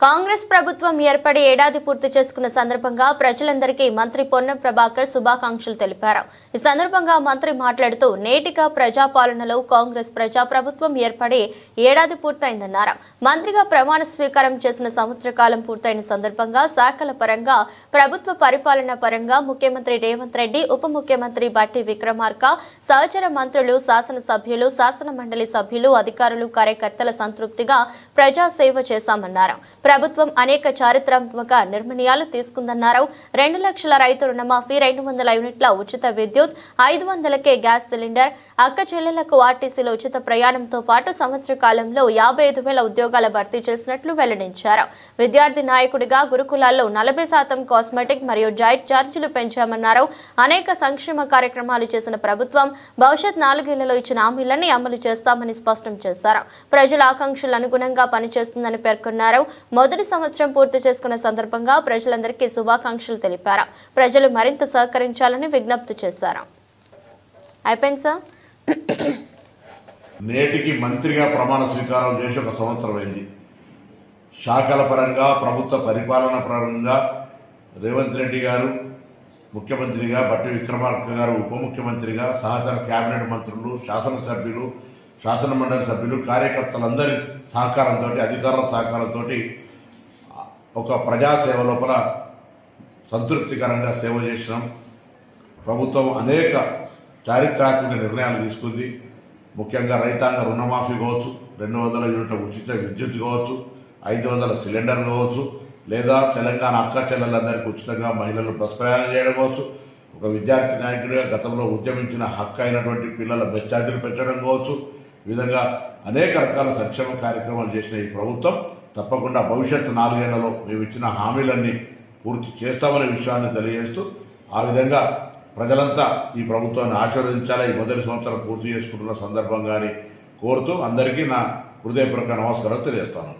కాంగ్రెస్ ప్రభుత్వం ఏర్పడి ఏడాది పూర్తి చేసుకున్న సందర్భంగా ప్రజలందరికీ మంత్రి పొన్నం ప్రభాకర్ శుభాకాంక్షలు తెలిపారు। ఈ సందర్భంగా మంత్రి మాట్లాడుతూ నేటిగా ప్రజాపాలనలో కాంగ్రెస్ ప్రజాప్రభుత్వం ఏర్పడి ఏడాది పూర్తయిందన్నారు। మంత్రిగా ప్రమాణ స్వీకారం చేసిన సంవత్సర కాలం పూర్తయిన సందర్భంగా శాఖల పరంగా ప్రభుత్వ పరిపాలన పరంగా ముఖ్యమంత్రి రేవంత్ రెడ్డి, ఉప ముఖ్యమంత్రి బట్టి విక్రమార్క, సహచర మంత్రులు, శాసనసభ్యులు, శాసన మండలి సభ్యులు, అధికారులు, కార్యకర్తల సంతృప్తిగా ప్రజా సేవ చేశామన్నారు। ప్రభుత్వం అనేక చారిత్రాత్మక నిర్ణయాలు తీసుకుందన్నారు। 2 లక్షల రైతు రుణమాఫీ, 200 యూనిట్ల ఉచిత విద్యుత్, 500కే గ్యాస్ సిలిండర్, అక్క చెల్లెలకు ఆర్టీసీలో ఉచిత ప్రయాణంతో పాటు సంవత్సర కాలంలో 55,000 ఉద్యోగాల భర్తీ చేసినట్లు వెల్లడించారు। విద్యార్థి నాయకుడిగా గురుకులాల్లో 40% కాస్మెటిక్ మరియు డైట్ ఛార్జీలు పెంచామన్నారు। అనేక సంక్షేమ కార్యక్రమాలు చేసిన ప్రభుత్వం భవిష్యత్ 4 ఏళ్లలో ఇచ్చిన హామీలన్నీ అమలు చేస్తామని స్పష్టం చేశారు। ప్రజల ఆకాంక్షలకు అనుగుణంగా పనిచేస్తుందని పేర్కొన్నారు। మొదటి సంవత్సరం పూర్తి చేసుకున్న సందర్భంగా ప్రజలందరికీ శుభాకాంక్షలు తెలిపారు। ప్రజలు మరింత సహకరించాలని విజ్ఞప్తి చేశారు। అయిపోయింది సార్। నేటికి మంత్రిగా ప్రమాణ స్వీకారం చేసి 1 సంవత్సరం అయింది। శాఖల పరంగా, ప్రభుత్వ పరిపాలన పరంగా రేవంత్ రెడ్డి గారు ముఖ్యమంత్రిగా, బట్టి విక్రమార్క గారు ఉప ముఖ్యమంత్రిగా, సహచర కేబినెట్ మంత్రులు, శాసనసభ్యులు, శాసన మండలి సభ్యులు, కార్యకర్తలందరి సహకారంతో, అధికారుల సహకారంతో ఒక ప్రజాసేవ లోపల సంతృప్తికరంగా సేవ చేసినాం। ప్రభుత్వం అనేక చారిత్రాత్మక నిర్ణయాలు తీసుకుంది। ముఖ్యంగా రైతాంగ రుణమాఫీ కావచ్చు, 200 యూనిట్ల ఉచిత విద్యుత్ కావచ్చు, 500 సిలిండర్ కావచ్చు, లేదా తెలంగాణ అక్క చెల్లెలందరికీ ఉచితంగా మహిళలు బస్ ప్రయాణం చేయడం కావచ్చు, ఒక విద్యార్థి నాయకుడిగా గతంలో ఉద్యమించిన హక్కు అయినటువంటి పిల్లల బస్ ఛార్జీలు పెంచడం కావచ్చు, ఈ విధంగా అనేక రకాల సంక్షేమ కార్యక్రమాలు చేసిన ఈ ప్రభుత్వం తప్పకుండా భవిష్యత్తు 4 ఏళ్లలో మేము ఇచ్చిన హామీలన్నీ పూర్తి చేస్తామనే విషయాన్ని తెలియజేస్తూ, ఆ విధంగా ప్రజలంతా ఈ ప్రభుత్వాన్ని ఆశీర్వదించాలని ఈ మొదటి సంవత్సరం పూర్తి చేసుకుంటున్న సందర్భంగానే కోరుతూ అందరికీ నా హృదయపూర్వక నమస్కారాలు తెలియజేస్తాను।